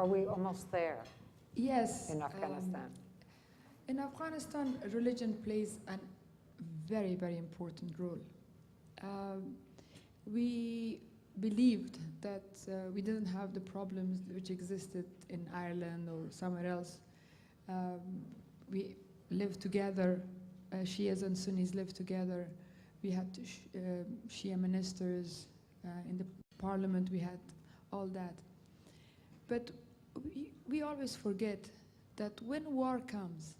are we almost there Yes. in Afghanistan? In Afghanistan, religion plays a very, very important role. We believed that we didn't have the problems which existed in Ireland or somewhere else. We lived together, Shias and Sunnis lived together. We had Shia ministers in the parliament, we had all that. But we always forget that when war comes,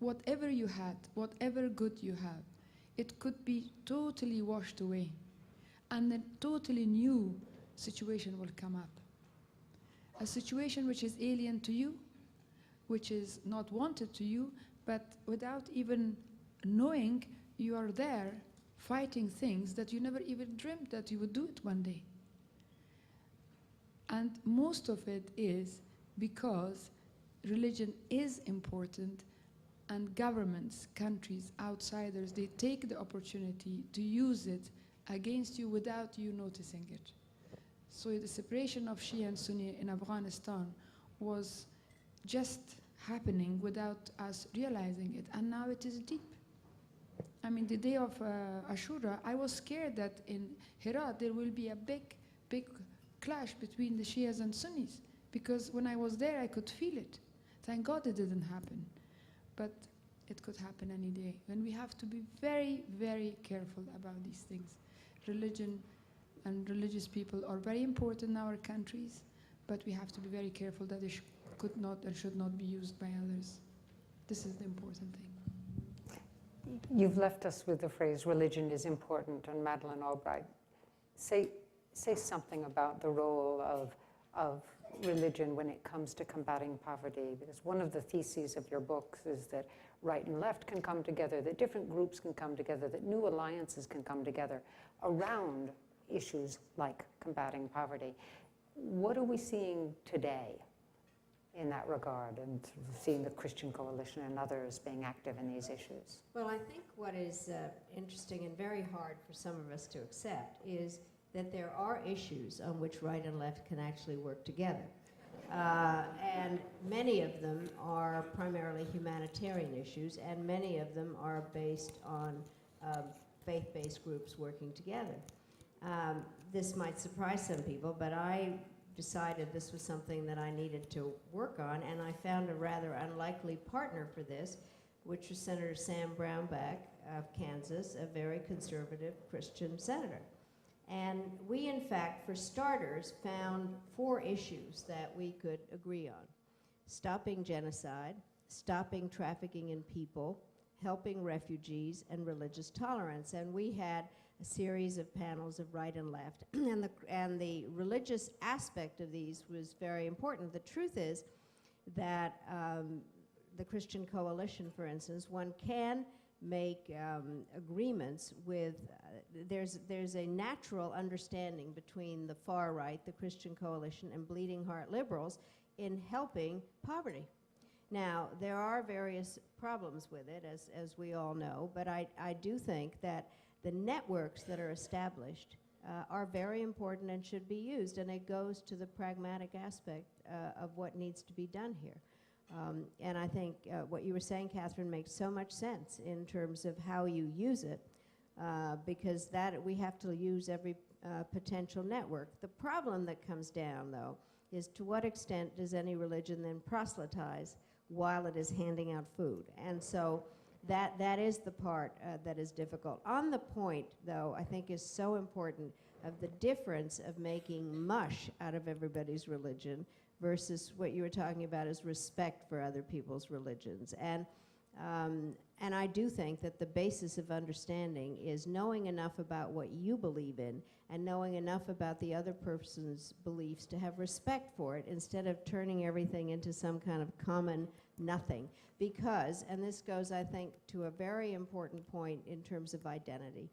whatever you had, whatever good you have, it could be totally washed away. And a totally new situation will come up. A situation which is alien to you, which is not wanted to you, but without even knowing, you are there fighting things that you never even dreamed that you would do it one day. And most of it is because religion is important, and governments, countries, outsiders, they take the opportunity to use it against you without you noticing it. So the separation of Shia and Sunni in Afghanistan was just happening without us realizing it, and now it is deep. I mean, the day of Ashura, I was scared that in Herat there will be a big clash between the Shias and Sunnis, because when I was there I could feel it. Thank God it didn't happen, but it could happen any day. And we have to be very, very careful about these things. Religion and religious people are very important in our countries, but we have to be very careful that they could not and should not be used by others. This is the important thing. You've left us with the phrase, religion is important, and Madeine Albright, say something about the role of religion when it comes to combating poverty, because one of the theses of your books is that right and left can come together, that different groups can come together, that new alliances can come together around issues like combating poverty. What are we seeing today in that regard, and seeing the Christian Coalition and others being active in these issues? Well, I think what is interesting and very hard for some of us to accept is that there are issues on which right and left can actually work together. And many of them are primarily humanitarian issues, and many of them are based on faith-based groups working together. This might surprise some people, but I decided this was something that I needed to work on, and I found a rather unlikely partner for this, which was Senator Sam Brownback of Kansas, a very conservative Christian senator. And we, in fact, for starters, found 4 issues that we could agree on: stopping genocide, stopping trafficking in people, helping refugees, and religious tolerance. And we had a series of panels of right and left, and the religious aspect of these was very important. The truth is that the Christian Coalition, for instance, one can make agreements with, there's a natural understanding between the far right, the Christian Coalition, and bleeding heart liberals in helping poverty. Now, there are various problems with it, as we all know, but I do think that the networks that are established are very important and should be used, and it goes to the pragmatic aspect of what needs to be done here. And I think what you were saying, Catherine, makes so much sense in terms of how you use it, because that we have to use every potential network. The problem that comes down, though, is to what extent does any religion then proselytize while it is handing out food? And so that is the part that is difficult. On the point, though, I think is so important of the difference of making mush out of everybody's religion versus what you were talking about is respect for other people's religions. And I do think that the basis of understanding is knowing enough about what you believe in and knowing enough about the other person's beliefs to have respect for it instead of turning everything into some kind of common nothing. Because, and this goes, I think, to a very important point in terms of identity.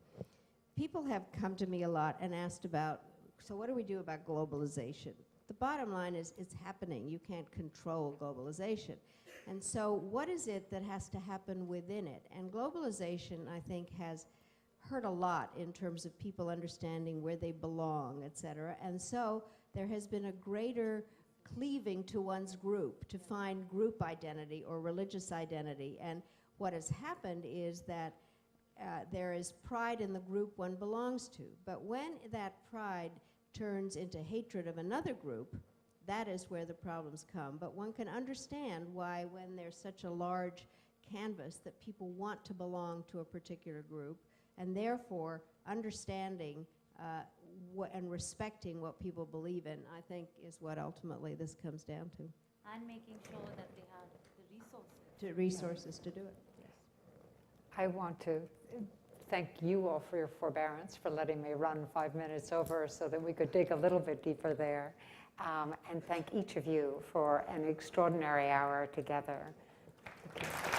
People have come to me a lot and asked about, so what do we do about globalization? The bottom line is it's happening. You can't control globalization. And so what is it that has to happen within it? And globalization, I think, has hurt a lot in terms of people understanding where they belong, et cetera. And so there has been a greater cleaving to one's group to find group identity or religious identity. And what has happened is that there is pride in the group one belongs to. But when that pride turns into hatred of another group, that is where the problems come. But one can understand why, when there's such a large canvas, that people want to belong to a particular group, and therefore understanding and respecting what people believe in, I think, is what ultimately this comes down to. And making sure that they have the resources. To do it. Yes. I want to thank you all for your forbearance, for letting me run 5 minutes over so that we could dig a little bit deeper there. And thank each of you for an extraordinary hour together. Thank you.